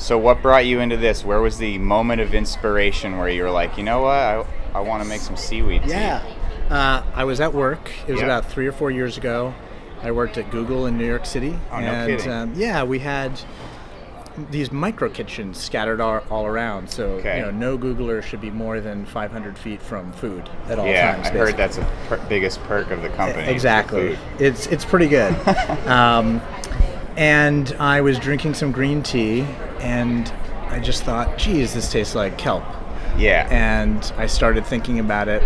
So what brought you into this? Where was the moment of inspiration where you were like, you know what, I want to make some seaweed tea? Yeah. I was at work. It was about 3 or 4 years ago. I worked at Google in New York City. Oh, no kidding. We had these micro kitchens scattered all around. So, no Googler should be more than 500 feet from food at all times. Yeah, I basically. heard that's the biggest perk of the company. Exactly. It's pretty good. And I was drinking some green tea, and I just thought, geez, this tastes like kelp. Yeah. And I started thinking about it,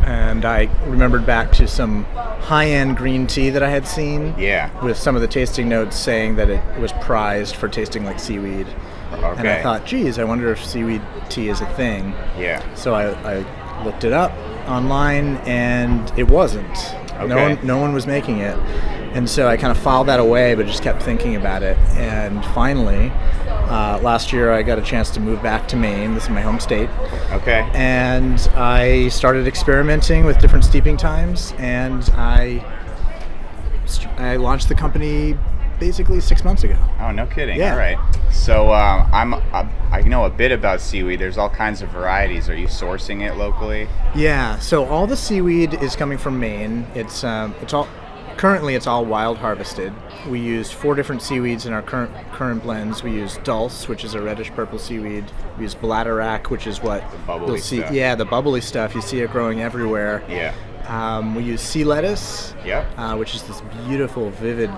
and I remembered back to some high-end green tea that I had seen. Yeah. With some of the tasting notes saying that it was prized for tasting like seaweed. Okay. And I thought, geez, I wonder if seaweed tea is a thing. Yeah. So I looked it up online, and it wasn't. Okay. No one was making it. And so I kind of filed that away, but just kept thinking about it. And finally, last year I got a chance to move back to Maine. This is my home state. Okay. And I started experimenting with different steeping times, and I launched the company basically 6 months ago. Oh, no kidding. Yeah. All right. So I know a bit about seaweed. There's all kinds of varieties. Are you sourcing it locally? Yeah. So all the seaweed is coming from Maine. Currently, it's all wild harvested. We use 4 different seaweeds in our current blends. We use dulse, which is a reddish-purple seaweed. We use bladderwrack, which is what bubbly you'll see. stuff. Yeah, the bubbly stuff. You see it growing everywhere. Yeah. We use sea lettuce, Yep. which is this beautiful, vivid,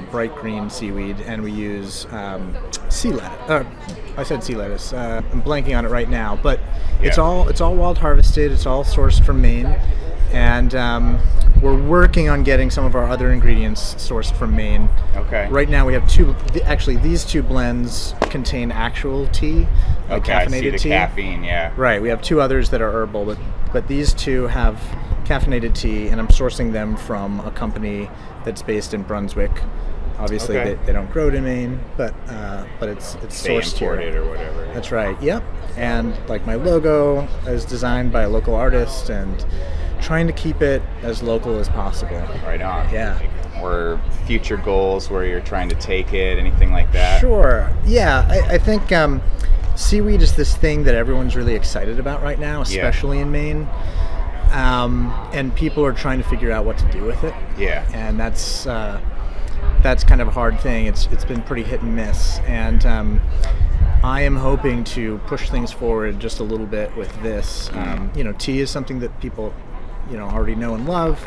bright green seaweed, and we use sea lettuce. I said sea lettuce. I'm blanking on it right now, but it's all wild harvested. It's all sourced from Maine, and we're working on getting some of our other ingredients sourced from Maine. Okay. Right now we have 2. Actually, these 2 blends contain actual tea, like Okay, I see caffeinated the tea. caffeine, yeah. Right. We have 2 others that are herbal, but these 2 have caffeinated tea, and I'm sourcing them from a company that's based in Brunswick. Obviously, Okay. they don't grow it in Maine, but it's They sourced import here. it or whatever. That's right. Yep. And like my logo is designed by a local artist, and trying to keep it as local as possible. Right on. Yeah. Or future goals where you're trying to take it, anything like that? Sure. Yeah. I think seaweed is this thing that everyone's really excited about right now, especially in Maine. And people are trying to figure out what to do with it. Yeah. And that's kind of a hard thing. It's been pretty hit and miss. And I am hoping to push things forward just a little bit with this. Tea is something that people, already know and love.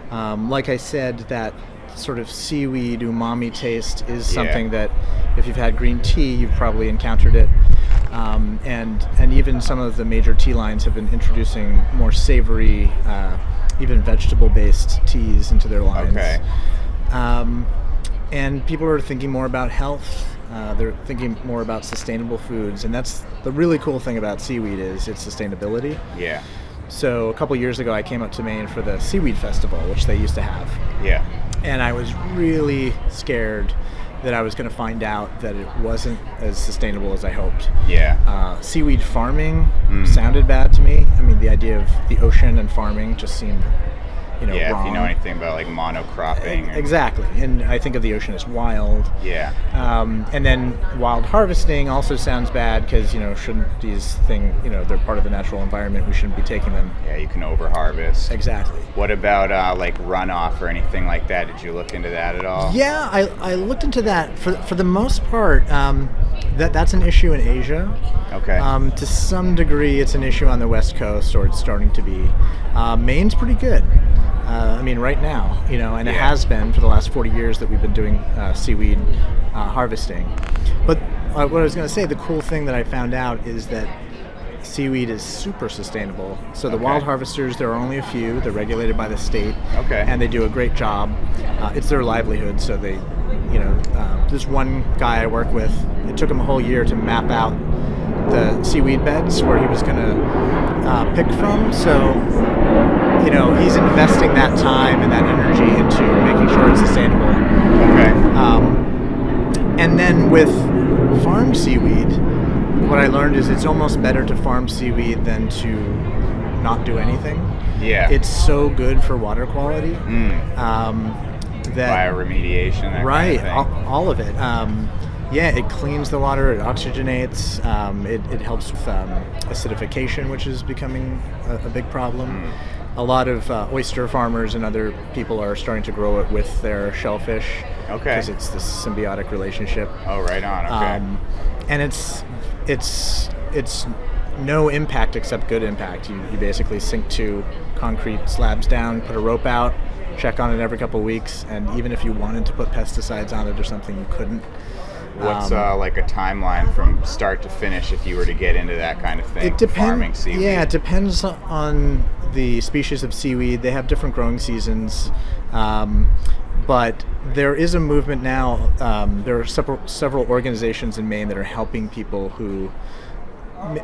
Like I said, that sort of seaweed umami taste is something that if you've had green tea, you've probably encountered it. And even some of the major tea lines have been introducing more savory, even vegetable-based teas into their lines. Okay. And people are thinking more about health. They're thinking more about sustainable foods, and that's the really cool thing about seaweed is its sustainability. Yeah. So a couple years ago, I came up to Maine for the Seaweed Festival, which they used to have. Yeah. And I was really scared that I was going to find out that it wasn't as sustainable as I hoped. Yeah. Seaweed farming sounded bad to me. I mean, the idea of the ocean and farming just seemed, wrong. If you know anything about like monocropping. Exactly. And I think of the ocean as wild. Yeah. And then wild harvesting also sounds bad because, shouldn't these things, they're part of the natural environment. We shouldn't be taking them. Yeah, you can overharvest. Exactly. What about like runoff or anything like that? Did you look into that at all? Yeah, I looked into that. For the most part, that's an issue in Asia. Okay. To some degree, it's an issue on the West Coast, or it's starting to be. Maine's pretty good. Right now, and it has been for the last 40 years that we've been doing seaweed harvesting. But what I was going to say, the cool thing that I found out is that seaweed is super sustainable. So the wild harvesters, there are only a few. They're regulated by the state. Okay. And they do a great job. It's their livelihood, so they, this one guy I work with, it took him a whole year to map out the seaweed beds where he was going to pick from. So, he's investing that time and that energy into making sure it's sustainable. Okay. And then with farm seaweed, what I learned is it's almost better to farm seaweed than to not do anything. Yeah. It's so good for water quality. That bioremediation, that right, kind of thing. all of it. Yeah, it cleans the water, it oxygenates, it helps with acidification, which is becoming a big problem. A lot of oyster farmers and other people are starting to grow it with their shellfish. Okay. Because it's this symbiotic relationship. Oh, right on. Okay. And it's no impact except good impact. You basically sink 2 concrete slabs down, put a rope out, check on it every couple of weeks, and even if you wanted to put pesticides on it or something, you couldn't. What's like a timeline from start to finish if you were to get into that kind of thing? It depends. Farming seaweed. Yeah, it depends on the species of seaweed. They have different growing seasons, but there is a movement now. There are several organizations in Maine that are helping people who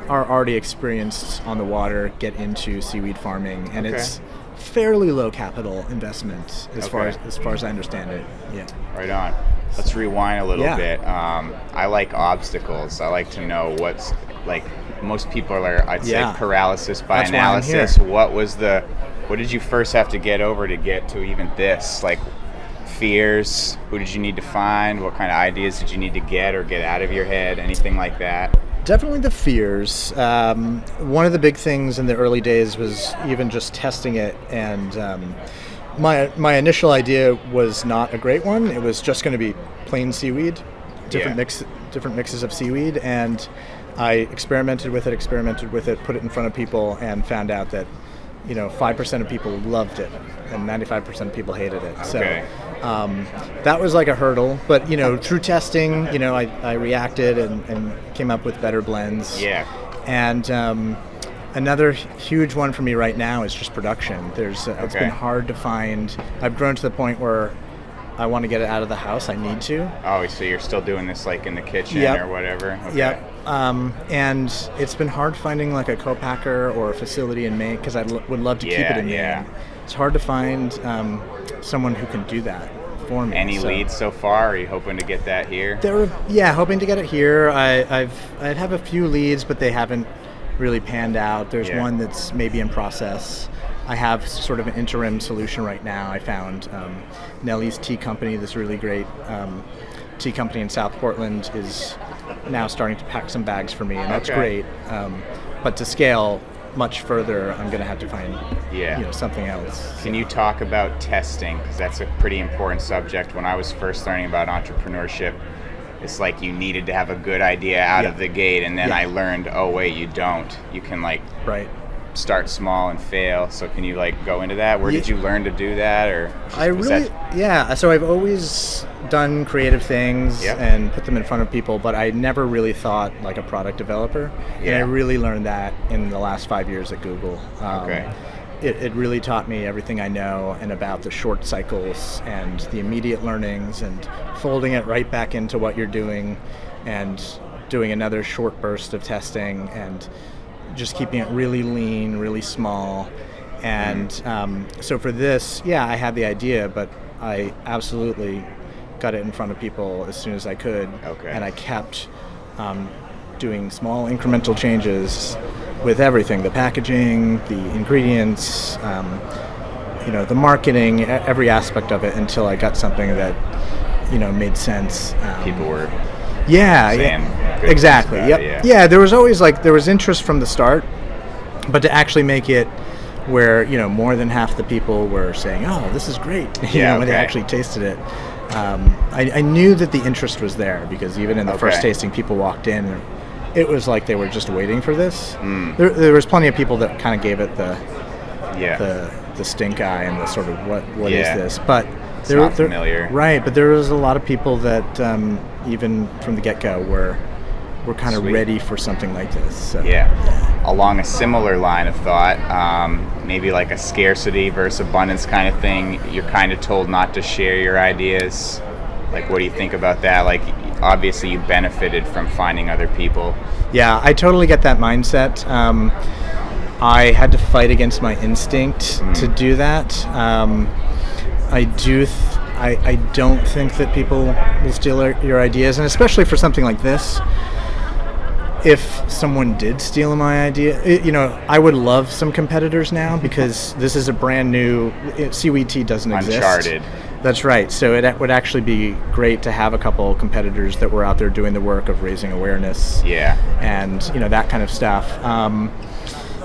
are already experienced on the water get into seaweed farming, and it's fairly low capital investment as far as I understand it. Yeah. Right on. Let's rewind a little bit. I like obstacles. I like to know what's like. Most people are, I'd say, paralysis by That's analysis. What did you first have to get over to get to even this? Like fears? Who did you need to find? What kind of ideas did you need to get or get out of your head? Anything like that? Definitely the fears. One of the big things in the early days was even just testing it, and my initial idea was not a great one. It was just going to be plain seaweed, different mixes of seaweed, and I experimented with it, put it in front of people, and found out that 5% of people loved it and 95% of people hated it. Okay. So that was like a hurdle, but through testing, I reacted and came up with better blends. Yeah. And another huge one for me right now is just production. It's been hard to find. I've grown to the point where I want to get it out of the house. I need to. Oh, so you're still doing this like in the kitchen or whatever? Okay. Yep. And it's been hard finding like a co-packer or a facility in Maine, because I would love to keep it in Maine. It's hard to find someone who can do that for me. Any leads so far? Are you hoping to get that here? Hoping to get it here. I have a few leads, but they haven't really panned out. There's one that's maybe in process. I have sort of an interim solution right now. I found Nellie's Tea Company, this really great tea company in South Portland, is now starting to pack some bags for me, and that's great. But to scale much further, I'm going to have to find something else. Can you talk about testing? Because that's a pretty important subject. When I was first learning about entrepreneurship, it's like you needed to have a good idea out of the gate, and then I learned, oh wait, you don't. You can start small and fail. So can you go into that? Where did you learn to do that? Or so I've always done creative things and put them in front of people, but I never really thought like a product developer. And I really learned that in the last 5 years at Google. It really taught me everything I know, and about the short cycles and the immediate learnings, and folding it right back into what you're doing, and doing another short burst of testing, and just keeping it really lean, really small. And so for this, I had the idea, but I absolutely got it in front of people as soon as I could. And I kept doing small incremental changes with everything, the packaging, the ingredients, the marketing, every aspect of it, until I got something that, made sense. People were exactly. There was always there was interest from the start, but to actually make it where more than half the people were saying, "Oh, this is great," when they actually tasted it. I knew that the interest was there, because even in the first tasting, people walked in and it was like they were just waiting for this. There was plenty of people that kind of gave it the stink eye and the sort of what is this, but it's not familiar. Right, but there was a lot of people that even from the get-go were kind of ready for something like this. So. Along a similar line of thought, maybe like a scarcity versus abundance kind of thing, you're kind of told not to share your ideas. What do you think about that? Obviously you benefited from finding other people. Yeah, I totally get that mindset. I had to fight against my instinct to do that. I don't think that people will steal your ideas, and especially for something like this. If someone did steal my idea, I would love some competitors now, because this is a brand new, seaweed tea doesn't exist. Uncharted. That's right. So it would actually be great to have a couple competitors that were out there doing the work of raising awareness. Yeah. And that kind of stuff.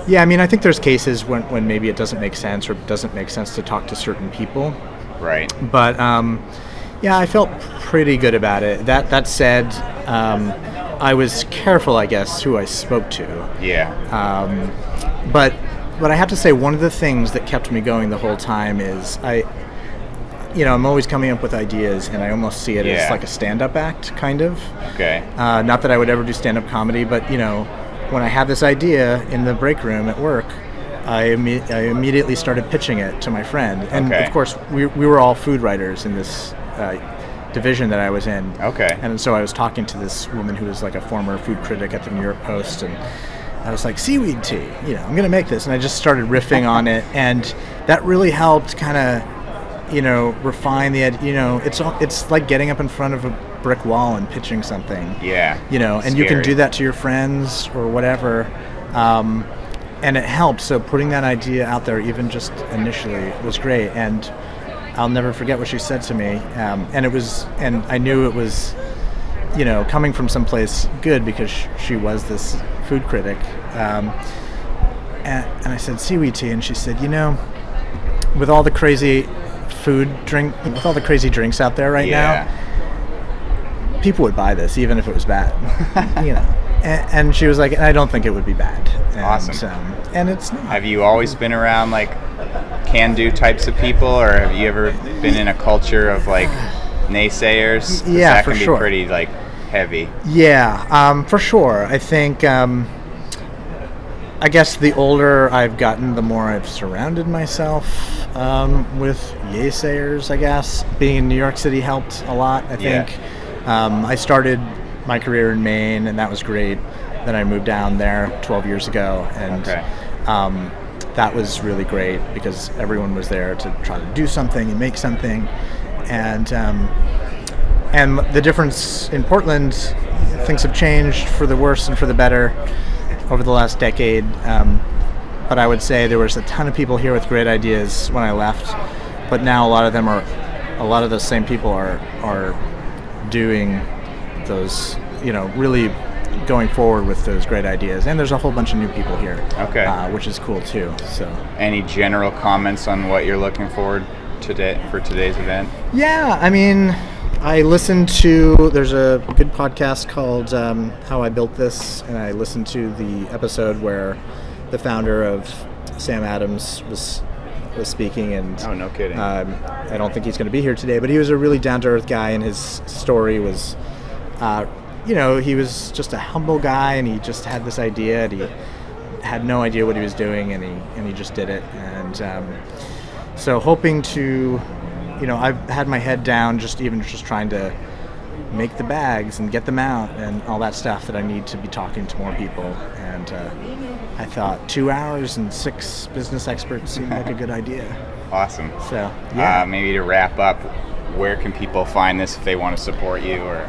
Yeah, I mean, I think there's cases when maybe it doesn't make sense, or it doesn't make sense to talk to certain people. Right. But yeah, I felt pretty good about it. That said, I was careful, I guess, who I spoke to. Yeah. But I have to say, one of the things that kept me going the whole time is I'm always coming up with ideas, and I almost see it as like a stand-up act, kind of. Okay. Not that I would ever do stand-up comedy, but when I had this idea in the break room at work, I immediately started pitching it to my friend. And of course, we were all food writers in this division that I was in. Okay. And so I was talking to this woman who was like a former food critic at the New York Post, and I was like, seaweed tea, I'm going to make this. And I just started riffing on it, and that really helped kind of, refine the, it's like getting up in front of a brick wall and pitching something. Yeah. And Scary. you can do that to your friends or whatever. And it helps. So putting that idea out there, even just initially, was great. And I'll never forget what she said to me. And I knew it was, coming from someplace good, because she was this food critic. And I said, seaweed tea. And she said, with all the crazy with all the crazy drinks out there right now, people would buy this even if it was bad. And she was like, I don't think it would be bad. And, awesome. And it's not. Have you always been around like can-do types of people, or have you ever been in a culture of like naysayers? 'Cause Yeah, that for can be sure. pretty like heavy. Yeah, for sure. I think, I guess the older I've gotten, the more I've surrounded myself with naysayers, I guess. Being in New York City helped a lot, I think. I started my career in Maine, and that was great. Then I moved down there 12 years ago, and that was really great because everyone was there to try to do something and make something. And the difference in Portland, things have changed for the worse and for the better over the last decade. But I would say there was a ton of people here with great ideas when I left, but now a lot of those same people are doing those, really going forward with those great ideas. And there's a whole bunch of new people here, which is cool too. So, any general comments on what you're looking forward for today's event? Yeah, I mean, I listened to, there's a good podcast called How I Built This, and I listened to the episode where the founder of Sam Adams was speaking, and oh, no kidding. I don't think he's going to be here today, but he was a really down-to-earth guy, and his story was, he was just a humble guy, and he just had this idea, and he had no idea what he was doing, and he just did it. And so hoping to, I've had my head down just trying to make the bags and get them out and all that stuff that I need to be talking to more people. And I thought 2 hours and 6 business experts seemed like a good idea. Awesome. So, yeah. Maybe to wrap up, where can people find this if they want to support you? Or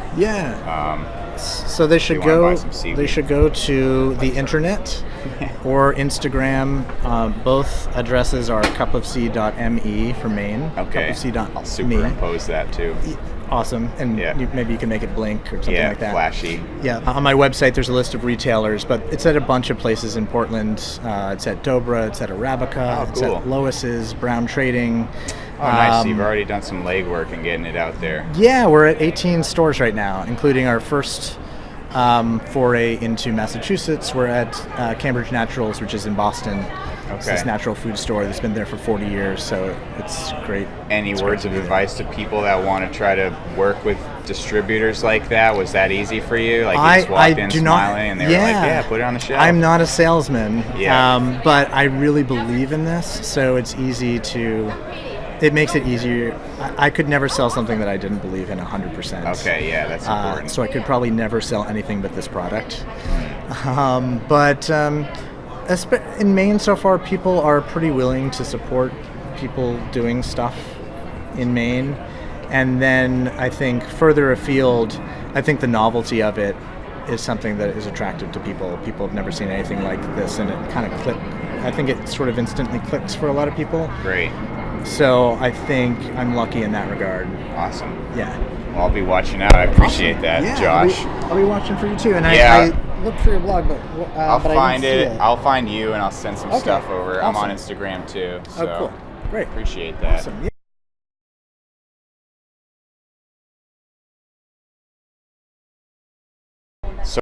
so they should go to the internet or Instagram. Both addresses are cupofsea.me for Maine. Okay. I'll superimpose that too. Awesome. And maybe you can make it blink or something like that. Flashy. Yeah. On my website, there's a list of retailers, but it's at a bunch of places in Portland. It's at Dobra, it's at Arabica, it's at Lois's, Brown Trading. Oh, nice. So you've already done some legwork in getting it out there. Yeah, we're at 18 stores right now, including our first foray into Massachusetts. We're at Cambridge Naturals, which is in Boston. It's this natural food store that's been there for 40 years, so it's great. Any words of advice to people that want to try to work with distributors like that? Was that easy for you? Like you just walked in smiling and they were like, put it on the shelf? I'm not a salesman, but I really believe in this, so it's easy to... It makes it easier. I could never sell something that I didn't believe in 100%. Okay, yeah, that's important. So I could probably never sell anything but this product. In Maine so far, people are pretty willing to support people doing stuff in Maine. And then I think further afield, I think the novelty of it is something that is attractive to people. People have never seen anything like this, and it kind of I think it sort of instantly clicks for a lot of people. Great. So I think I'm lucky in that regard. Awesome. Yeah. Well, I'll be watching out. I appreciate that, Yeah, Josh. I'll be watching for you too. And Yeah. I looked for your blog, but I'll but find I didn't it. see I'll find you, and I'll send some Okay. stuff over. I'm on Awesome. Instagram too. So Oh, cool. Great. appreciate that. Awesome. Yeah.